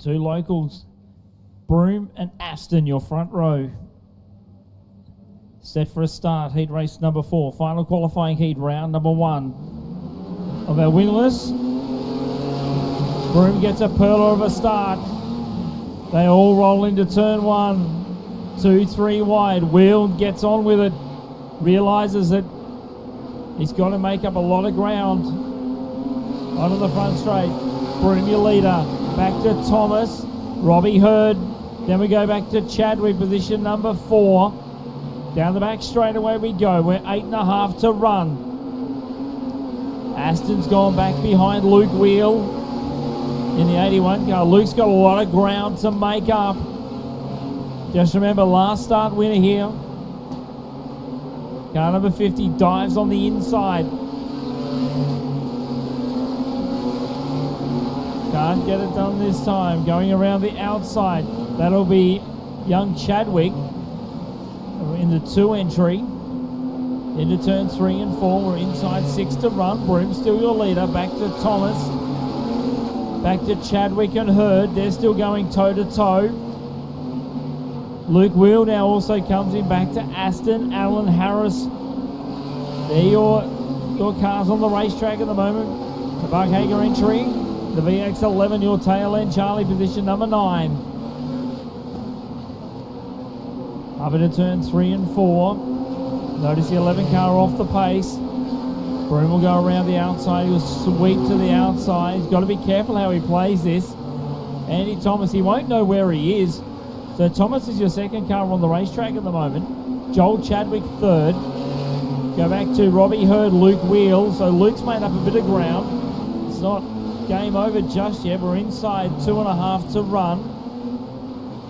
Two locals, Broome and Aston, your front row. Set for a start, heat race number 4, final qualifying heat, round number 1 of our winless. Broome gets a pearler of a start. They all roll into turn 1, 2, 3 wide. Wheel gets on with it, realises that he's got to make up a lot of ground. Onto the front straight, Broome your leader, back to Thomas, Robbie Hurd, then we go back to Chadwick, position number 4. Down the back straight away we go, we're 8.5 to run. Aston's gone back behind Luke Wheel in the 81 car. Luke's got a lot of ground to make up. Just remember, last start winner here. Car number 50 dives on the inside. Can't get it done this time. Going around the outside. That'll be young Chadwick in the 2 entry. Into turn 3 and 4. We're inside 6 to run. Broome still your leader. Back to Thomas. Back to Chadwick and Hurd. They're still going toe to toe. Luke Wheel now also comes in back to Aston. Alan Harris. They're your cars on the racetrack at the moment. The Buckhager entry. The VX11, your tail end. Charlie, position number 9. Up into turn 3 and 4. Notice the 11 car off the pace. Broome will go around the outside. He'll sweep to the outside. He's got to be careful how he plays this. Andy Thomas, he won't know where he is. So Thomas is your second car on the racetrack at the moment. Joel Chadwick third. Go back to Robbie Hurd, Luke Wheel. So Luke's made up a bit of ground. It's not game over just yet. We're inside 2.5 to run.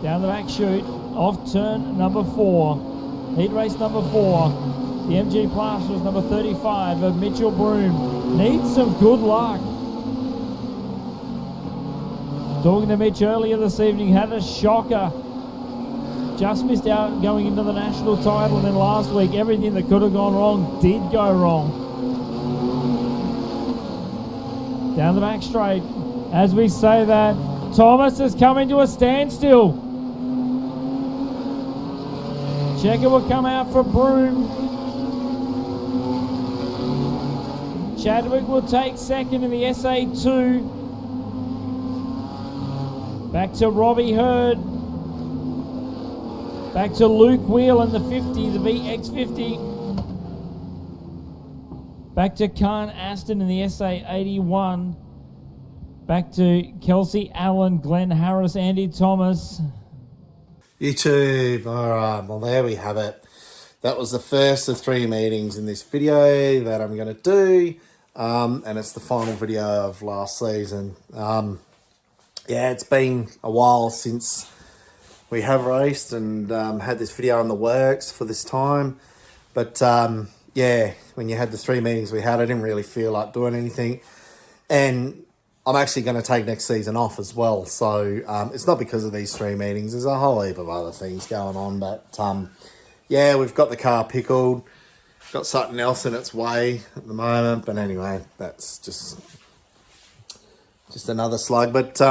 Down the back chute. Off turn number 4. Heat race number 4. The MG Plus was number 35 of Mitchell Broome. Needs some good luck. Talking to Mitch earlier this evening, had a shocker. Just missed out going into the national title, and then last week everything that could have gone wrong did go wrong. Down the back straight. As we say that, Thomas has come into a standstill. Checker will come out for Broome. Chadwick will take second in the SA2. Back to Robbie Hurd. Back to Luke Wheel in the 50, the VX50. Back to Khan Aston in the SA81. Back to Kelsey Allen, Glenn Harris, Andy Thomas. YouTube, alright, well there we have it. That was the first of 3 meetings in this video that I'm going to do. And it's the final video of last season. Yeah, it's been a while since we have raced and had this video in the works for this time. But yeah, when you had the 3 meetings we had, I didn't really feel like doing anything. And I'm actually going to take next season off as well. So it's not because of these 3 meetings. There's a whole heap of other things going on. But yeah, we've got the car pickled. Got something else in its way at the moment. But anyway, that's just another slug. But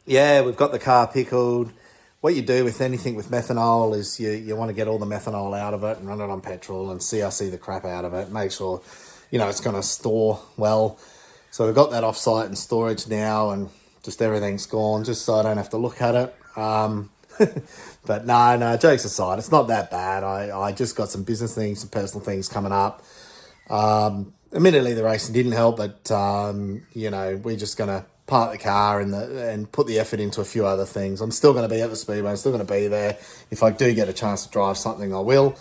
yeah, we've got the car pickled. What you do with anything with methanol is you want to get all the methanol out of it and run it on petrol and CRC the crap out of it. Make sure, you know, it's going to store well. So we've got that off-site in storage now and just everything's gone just so I don't have to look at it. But no, jokes aside, it's not that bad. I just got some business things, some personal things coming up. Admittedly, the racing didn't help, but, you know, we're just going to park the car and put the effort into a few other things. I'm still going to be at the Speedway. I'm still going to be there. If I do get a chance to drive something, I will.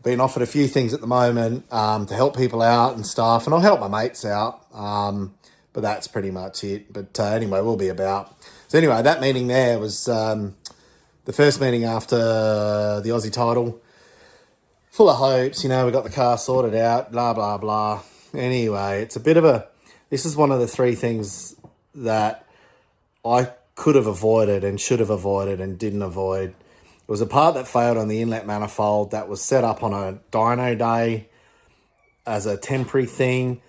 Been offered a few things at the moment to help people out and stuff, and I'll help my mates out. But that's pretty much it. But anyway, we'll be about. So anyway, that meeting there was the first meeting after the Aussie title. Full of hopes, you know, we got the car sorted out, blah, blah, blah. Anyway, it's a bit of a... This is one of the 3 things that I could have avoided and should have avoided and didn't avoid. It was a part that failed on the inlet manifold that was set up on a dyno day as a temporary thing.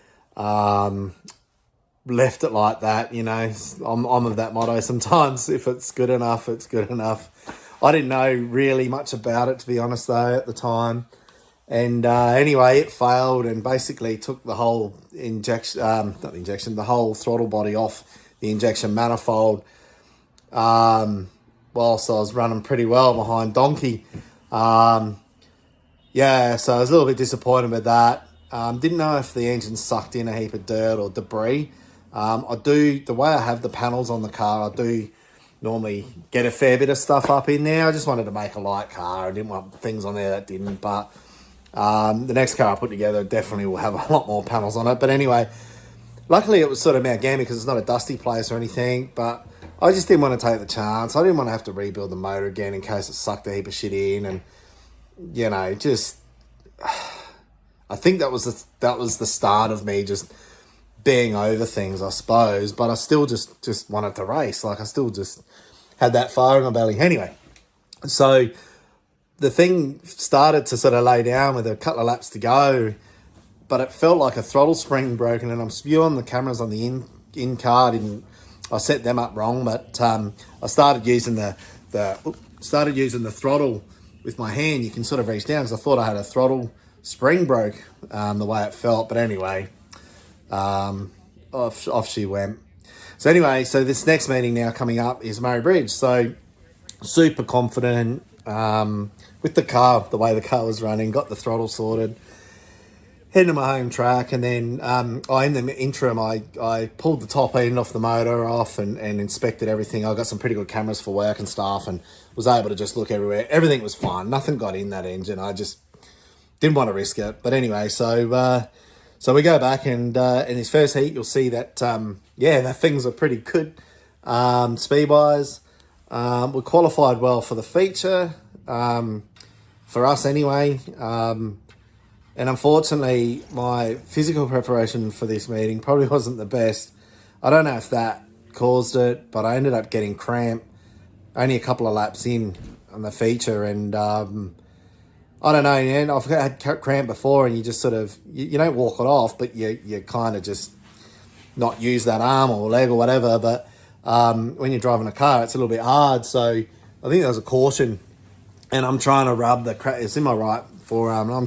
left it like that. You know, I'm of that motto. Sometimes if it's good enough, it's good enough. I didn't know really much about it, to be honest, though, at the time. And anyway, it failed and basically took the whole the whole throttle body off the injection manifold whilst I was running pretty well behind Donkey. Yeah, so I was a little bit disappointed with that. Didn't know if the engine sucked in a heap of dirt or debris. The way I have the panels on the car, I do normally get a fair bit of stuff up in there. I just wanted to make a light car. I didn't want things on there that didn't, but the next car I put together definitely will have a lot more panels on it. But anyway, luckily it was sort of Mount Gambier because it's not a dusty place or anything, but I just didn't want to take the chance. I didn't want to have to rebuild the motor again in case it sucked a heap of shit in, and you know, just I think that was the start of me just being over things, I suppose. But I still just wanted to race. Like, I still just had that fire in my belly. Anyway, so the thing started to sort of lay down with a couple of laps to go, but it felt like a throttle spring broken, and I'm spewing the cameras on the in car. I set them up wrong, but I started using the throttle with my hand. You can sort of reach down because I thought I had a throttle spring broke the way it felt. But anyway, off she went. So anyway, so this next meeting now coming up is Murray Bridge. So super confident with the car, the way the car was running, got the throttle sorted, heading to my home track, and then in the interim, I pulled the top end off the motor off and inspected everything. I got some pretty good cameras for work and stuff, and was able to just look everywhere. Everything was fine. Nothing got in that engine. I just didn't want to risk it. But anyway, so we go back, and in this first heat, you'll see that that things are pretty good speed-wise. We qualified well for the feature, for us anyway. And unfortunately, my physical preparation for this meeting probably wasn't the best. I don't know if that caused it, but I ended up getting cramp only a couple of laps in on the feature. And I don't know, man, I've had cramp before, and you just sort of, you don't walk it off, but you kind of just not use that arm or leg or whatever. But when you're driving a car, it's a little bit hard. So I think there was a caution, and I'm trying to rub it's in my right forearm, and I'm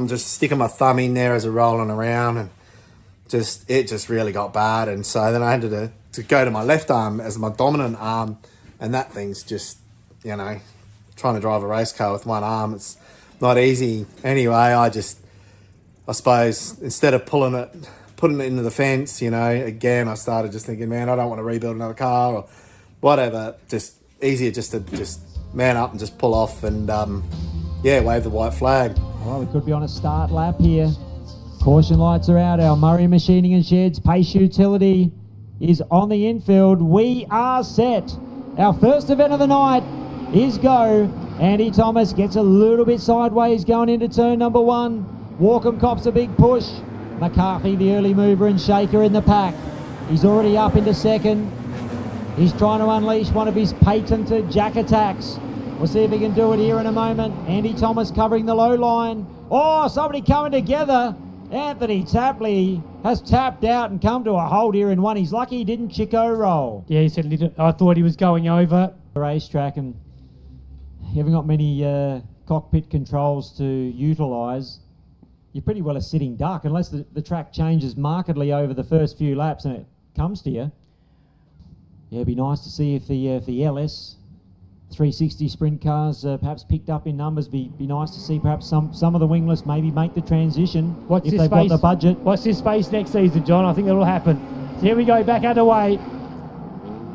just sticking my thumb in there as a rolling around, and it just really got bad. And so then I had to go to my left arm as my dominant arm, and that thing's just, you know, trying to drive a race car with one arm, it's not easy. Anyway, I suppose instead of putting it into the fence, you know, again, I started just thinking, man, I don't want to rebuild another car or whatever. Just easier just to man up and just pull off and wave the white flag. Well, we could be on a start lap here. Caution lights are out. Our Murray Machining and Sheds Pace Utility is on the infield. We are set. Our first event of the night is go. Andy Thomas gets a little bit sideways going into turn number 1. Walkham cops a big push. McCarthy, the early mover and shaker in the pack. He's already up into second. He's trying to unleash one of his patented jack attacks. We'll see if he can do it here in a moment. Andy Thomas covering the low line. Oh, somebody coming together. Anthony Tapley has tapped out and come to a hold here in 1. He's lucky he didn't Chico roll. Yeah, he certainly did. I thought he was going over. The racetrack, and you haven't got many cockpit controls to utilise. You're pretty well a sitting duck unless the track changes markedly over the first few laps and it comes to you. Yeah, it'd be nice to see if the LS 360 sprint cars perhaps picked up in numbers. Be nice to see perhaps some of the wingless maybe make the transition if they've got the budget. Watch this space next season, John. I think that'll happen. So here we go, back underway.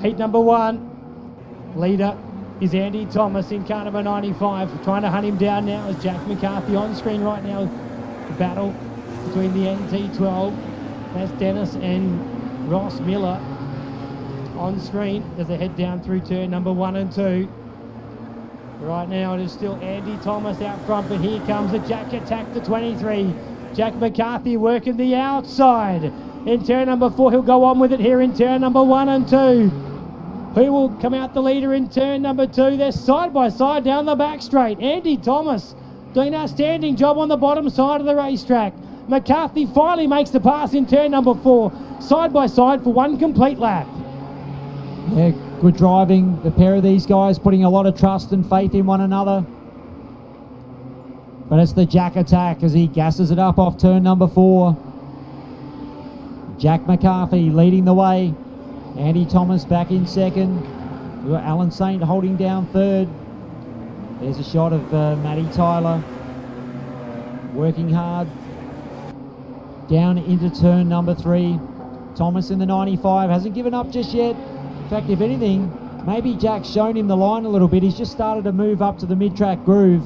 Heat number 1. Leader is Andy Thomas in car number 95. Trying to hunt him down now is Jack McCarthy on screen right now. The battle between the NT12. That's Dennis and Ross Miller on screen as they head down through turn number 1 and 2. Right now it is still Andy Thomas out front, but here comes the Jack attack to 23. Jack McCarthy working the outside. In turn number 4, he'll go on with it here in turn number 1 and 2. Who will come out the leader in turn number 2? They're side by side doing an outstanding job on the bottom side of the racetrack. McCarthy finally makes the pass in turn number 4, side by side for one complete lap. Yeah, good driving. The pair of these guys putting a lot of trust and faith in one another. But it's the Jack attack as he gasses it up off turn number 4. Jack McCarthy leading the way. Andy Thomas back in second. We've got Alan Saint holding down third. There's a shot of Matty Tyler working hard. Down into turn number 3. Thomas in the 95 hasn't given up just yet. In fact, if anything, maybe Jack's shown him the line a little bit. He's just started to move up to the mid-track groove.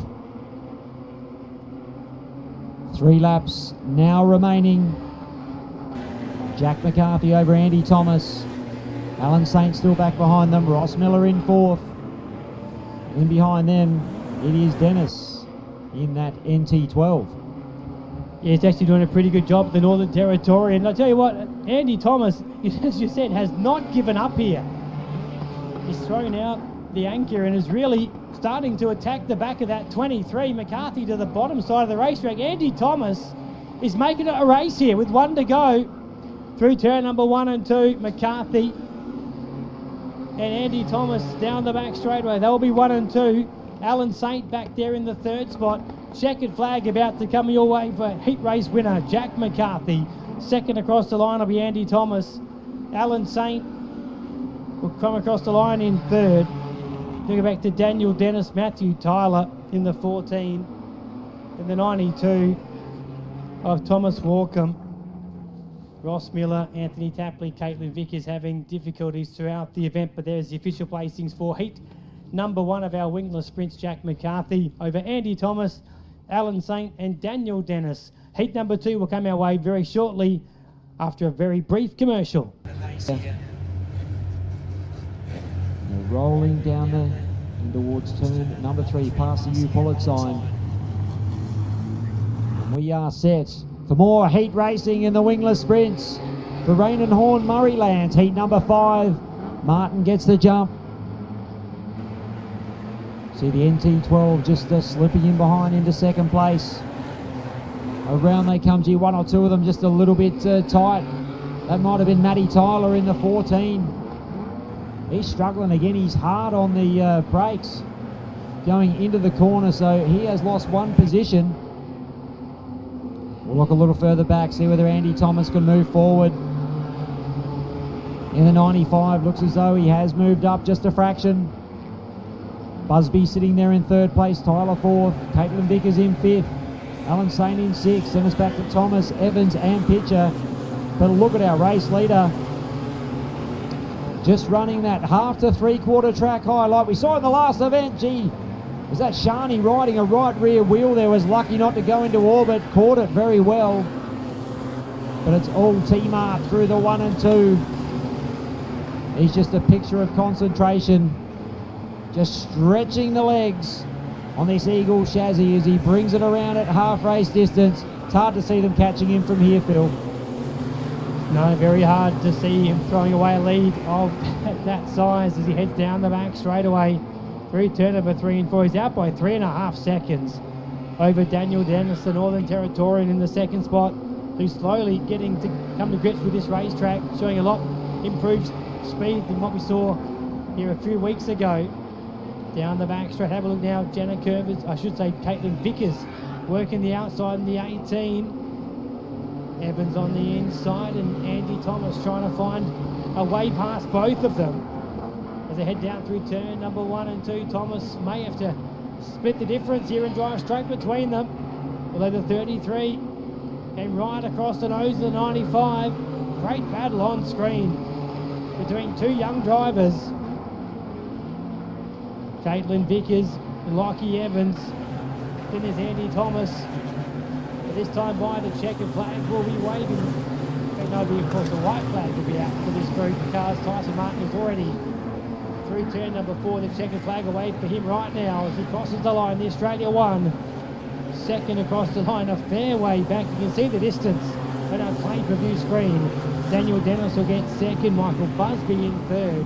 3 laps now remaining. Jack McCarthy over Andy Thomas. Alan Saint still back behind them. Ross Miller in 4th. In behind them, it is Dennis in that NT12. Yeah, he's actually doing a pretty good job at the Northern Territory. And I tell you what, Andy Thomas, as you said, has not given up here. He's thrown out the anchor and is really starting to attack the back of that 23. McCarthy to the bottom side of the racetrack. Andy Thomas is making it a race here with 1 to go. Through turn number 1 and 2, McCarthy and Andy Thomas down the back straightaway. They'll be 1 and 2. Alan Saint back there in the 3rd spot. Checkered flag about to come your way for heat race winner Jack McCarthy. 2nd across the line will be Andy Thomas. Alan Saint will come across the line in 3rd. Then go back to Daniel Dennis, Matthew Tyler in the 14. In the 92 of Thomas Walkham. Ross Miller, Anthony Tapley, Caitlin Vickers having difficulties throughout the event, but there's the official placings for heat number 1 of our wingless sprints. Jack McCarthy over Andy Thomas, Alan Saint and Daniel Dennis. Heat number 2 will come our way very shortly after a very brief commercial. They're rolling down towards turn number 3 past the U-Pullet sign. And we are set for more heat racing in the wingless sprints. For Rain and Horn Murraylands, heat number 5. Martin gets the jump. See the NT12 just slipping in behind into 2nd place. Around they come, gee, 1 or 2 of them just a little bit tight. That might have been Matty Tyler in the 14. He's struggling again. He's hard on the brakes going into the corner, so he has lost 1 position. We'll look a little further back, see whether Andy Thomas can move forward. In the 95, looks as though he has moved up just a fraction. Busby sitting there in 3rd place, Tyler 4th, Caitlin Vickers in 5th, Alan Saint in 6th, send us back to Thomas, Evans and Pitcher. But look at our race leader, just running that half to 3/4 track high like we saw in the last event. Gee, was that Shani riding a right rear wheel there, was lucky not to go into orbit, caught it very well. But it's all T-Mart through the 1 and 2. He's just a picture of concentration, just stretching the legs on this Eagle chassis as he brings it around at half race distance. It's hard to see them catching him from here, Phil. No, very hard to see him throwing away a lead of that size as he heads down the back straight away. Through turn number 3 and 4, he's out by 3.5 seconds over Daniel Dennis, the Northern Territorian in the 2nd spot, who's slowly getting to come to grips with this racetrack, showing a lot improved speed than what we saw here a few weeks ago. Down the back straight, have a look now, Jenna Curvers, I should say Caitlin Vickers, working the outside in the 18. Evans on the inside and Andy Thomas trying to find a way past both of them. As they head down through turn number 1 and 2, Thomas may have to split the difference here and drive straight between them. Although the 33 came right across the nose of the 95. Great battle on screen between 2 young drivers. Caitlin Vickers and Lockie Evans. Then there's Andy Thomas. But this time by the checkered flag will be waving. And no, of course the white flag will be out for this group because Tyson Martin is already through turn number 4. The checkered flag away for him right now as he crosses the line. The Australia 1. 2nd across the line, a fair way back. You can see the distance on our pay-per-view screen. Daniel Dennis will get 2nd, Michael Busby in 3rd.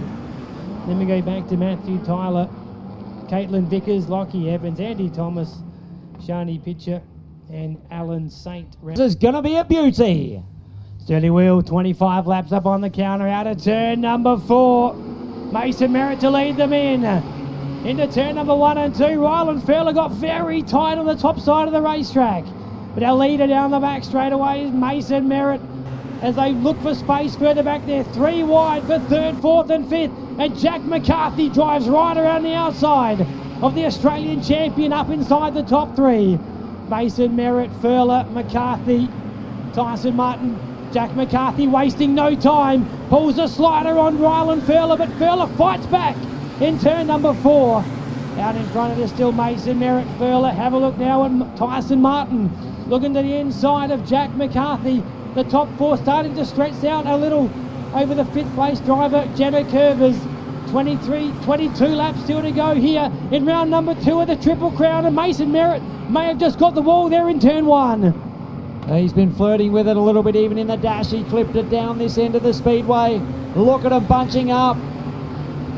Then we go back to Matthew Tyler, Caitlin Vickers, Lockie Evans, Andy Thomas, Shani Pitcher, and Alan Saint. This is going to be a beauty. Sturdy Wheel, 25 laps up on the counter, out of turn number 4. Mason Merritt to lead them in. Into turn number 1 and 2. Ryland Furler got very tight on the top side of the racetrack. But our leader down the back straight away is Mason Merritt as they look for space further back there. 3 wide for 3rd, 4th and 5th. And Jack McCarthy drives right around the outside of the Australian champion up inside the top 3. Mason Merritt, Furler, McCarthy, Tyson Martin. Jack McCarthy wasting no time. Pulls a slider on Ryland Furler, but Furler fights back in turn number 4. Out in front of us still Mason Merritt, Furler. Have a look now at Tyson Martin. Looking to the inside of Jack McCarthy. The top 4 starting to stretch out a little over the 5th place driver, Jenna Curvers. 22 laps still to go here in round number 2 of the Triple Crown, and Mason Merritt may have just got the wall there in turn 1. He's been flirting with it a little bit even in the dash. He clipped it down this end of the speedway. Look at him bunching up.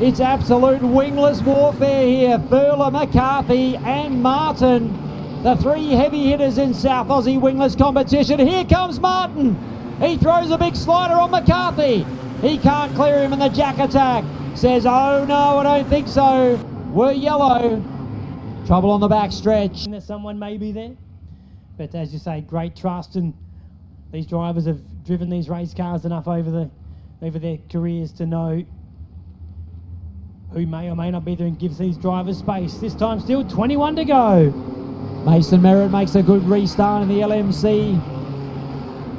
It's absolute wingless warfare here. Furler, McCarthy and Martin, the 3 heavy hitters in South Aussie wingless competition. Here comes Martin. He throws a big slider on McCarthy. He can't clear him, and the Jack Attack says, oh no, I don't think so. We're yellow. Trouble on the back stretch. That someone may be there. But as you say, great trust, and these drivers have driven these race cars enough over their careers to know who may or may not be there and gives these drivers space. This time still 21 to go. Mason Merritt makes a good restart in the LMC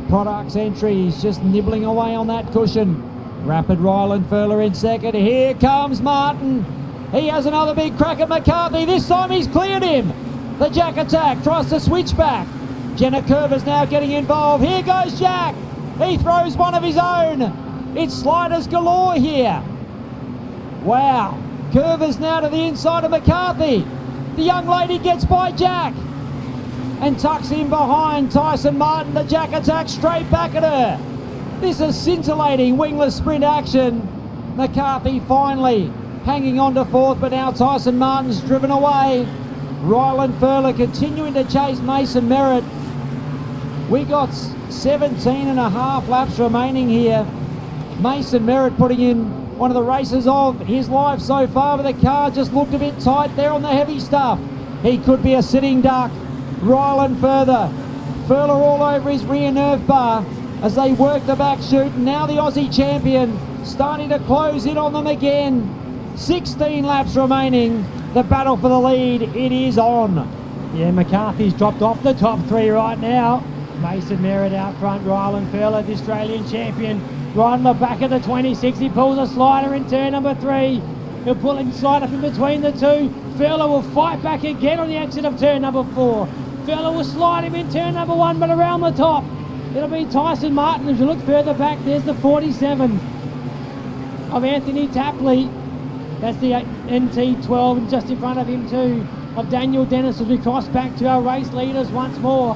products entry. He's just nibbling away on that cushion. Rapid Ryland Furler in second. Here comes Martin. He has another big crack at McCarthy. This time he's cleared him. The Jack Attack tries to switch back. Jenna Curvers now getting involved. Here goes Jack. He throws one of his own. It's sliders galore here. Wow. Curvers now to the inside of McCarthy. The young lady gets by Jack and tucks in behind Tyson Martin. The Jack Attack straight back at her. This is scintillating wingless sprint action. McCarthy finally hanging on to 4th, but now Tyson Martin's driven away. Ryland Furler continuing to chase Mason Merritt. We got 17 and a half laps remaining here. Mason Merritt putting in one of the races of his life so far, but the car just looked a bit tight there on the heavy stuff. He could be a sitting duck. Ryland Furler all over his rear nerve bar as they work the back chute. Now the Aussie champion starting to close in on them again. 16 laps remaining. The battle for the lead, it is on. Yeah, McCarthy's dropped off the top 3 right now. Mason Merritt out front. Ryland Furler, the Australian champion, right on the back of the 26. He pulls a slider in turn number 3. He'll pull and slide up in between the 2. Furler will fight back again on the exit of turn number 4. Furler will slide him in turn number 1, but around the top it'll be Tyson Martin. As you look further back, there's the 47 of Anthony Tapley. That's the NT12, and just in front of him too, of Daniel Dennis, as we cross back to our race leaders once more.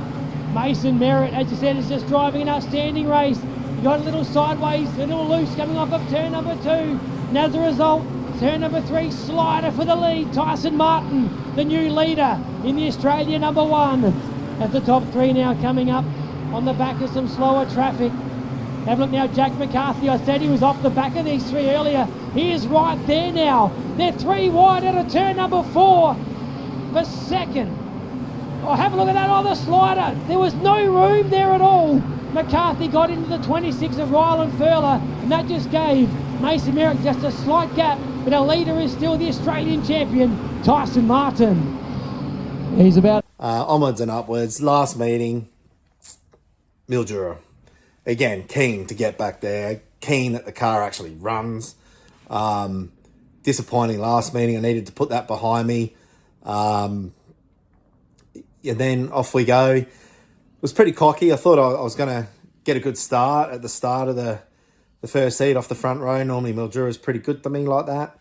Mason Merritt, as you said, is just driving an outstanding race. He got a little sideways, a little loose coming off of turn number 2. And as a result, turn number 3, slider for the lead. Tyson Martin, the new leader in the Australia number 1. At the top 3 now coming up on the back of some slower traffic. Have a look now, Jack McCarthy. I said he was off the back of these 3 earlier. He is right there now. They're 3 wide out of turn number 4 for second. Oh, have a look at that on the slider. There was no room there at all. McCarthy got into the 26 of Ryland Furler, and that just gave Mason Merritt just a slight gap. But our leader is still the Australian champion, Tyson Martin. He's about onwards and upwards. Last meeting, Mildura. Again, keen to get back there. Keen that the car actually runs. Disappointing last meeting. I needed to put that behind me. And then off we go. It was pretty cocky. I thought I was going to get a good start at the start of the first seat off the front row. Normally Mildura is pretty good to me like that.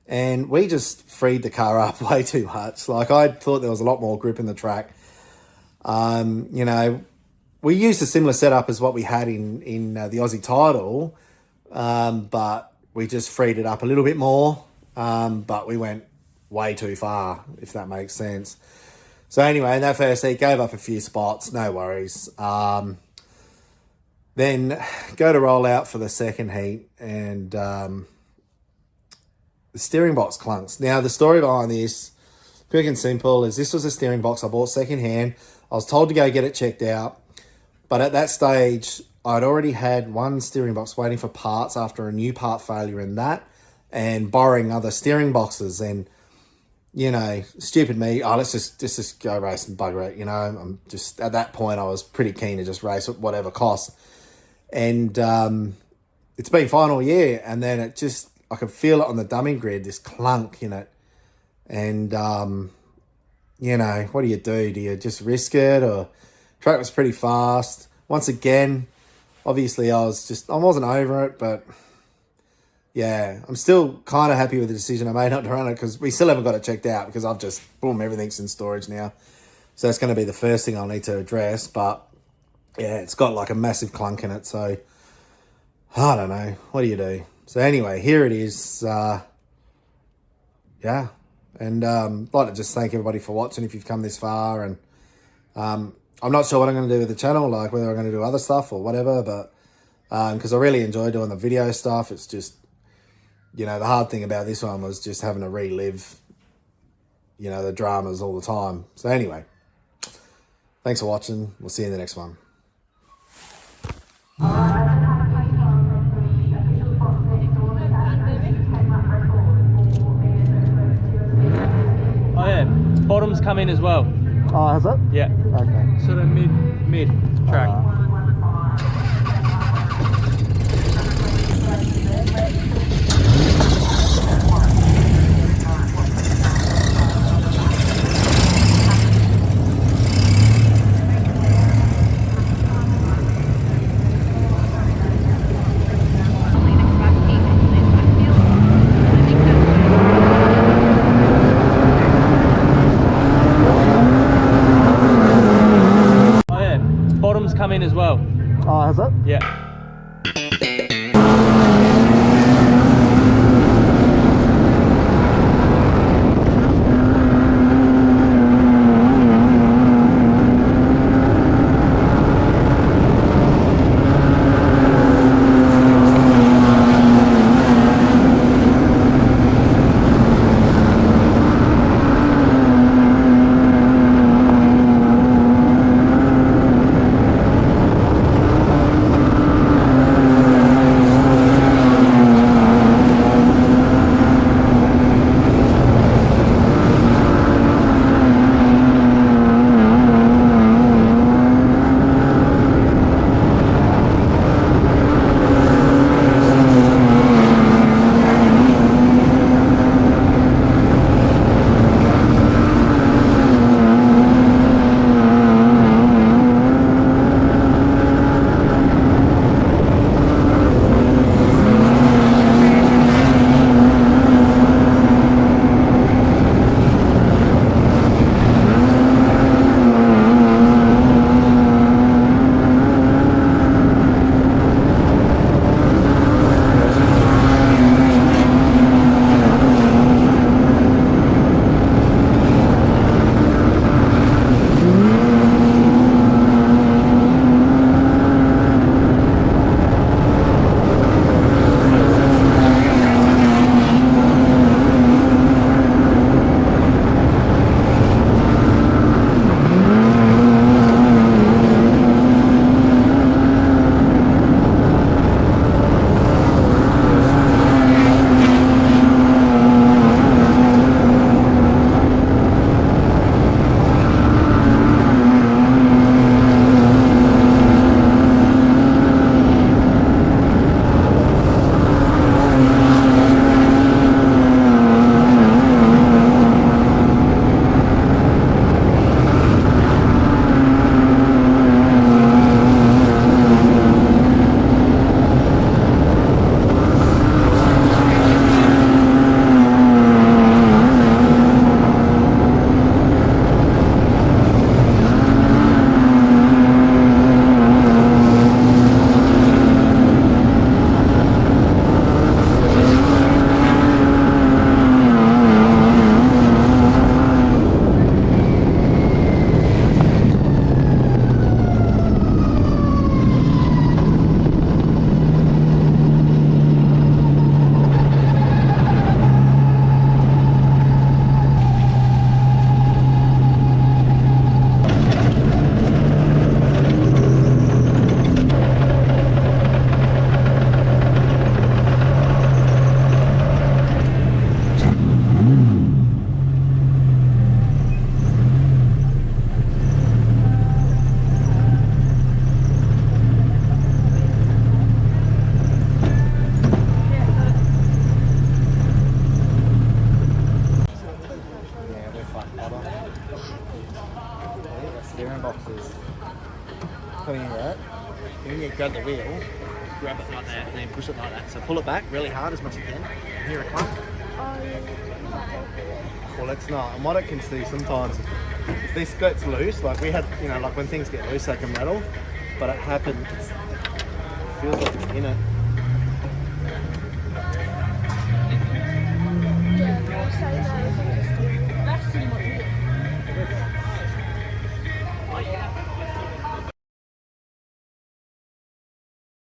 And we just freed the car up way too much. Like, I thought there was a lot more grip in the track. You know, we used a similar setup as what we had in the Aussie title, but we just freed it up a little bit more, but we went way too far, if that makes sense. So anyway, in that first heat, gave up a few spots, no worries. Then go to roll out for the second heat, and the steering box clunks. Now, the story behind this, quick and simple, is this was a steering box I bought second hand. I was told to go get it checked out, but at that stage, I'd already had one steering box waiting for parts after a new part failure in that, and borrowing other steering boxes. And, you know, stupid me, let's just go race and bugger it, you know. I'm just, at that point, I was pretty keen to just race at whatever cost. And it's been fine all year, and then it just, I could feel it on the dummy grid, this clunk in it. And, you know, what do? Do you just risk it? Or track was pretty fast. Once again, obviously I wasn't over it, but yeah, I'm still kind of happy with the decision I made not to run it, because we still haven't got it checked out, because I've just, boom, everything's in storage now. So that's going to be the first thing I'll need to address. But yeah, it's got like a massive clunk in it. So I don't know. What do you do? So anyway, here it is. Yeah. And I'd like to just thank everybody for watching if you've come this far. And I'm not sure what I'm going to do with the channel, like whether I'm going to do other stuff or whatever. But because I really enjoy doing the video stuff. It's just, you know, the hard thing about this one was just having to relive, you know, the dramas all the time. So anyway, thanks for watching. We'll see you in the next one. Oh yeah, bottoms come in as well. Oh, has it? Yeah. Okay. Sort of mid track. Come in as grab the wheel, grab it like that, and then push it like that. So pull it back really hard as much as you can. Hear a clunk. Well, it's not. And what it can do sometimes, if this gets loose, like we had, you know, like when things get loose, they can rattle. But it happens. Feels like it's in it.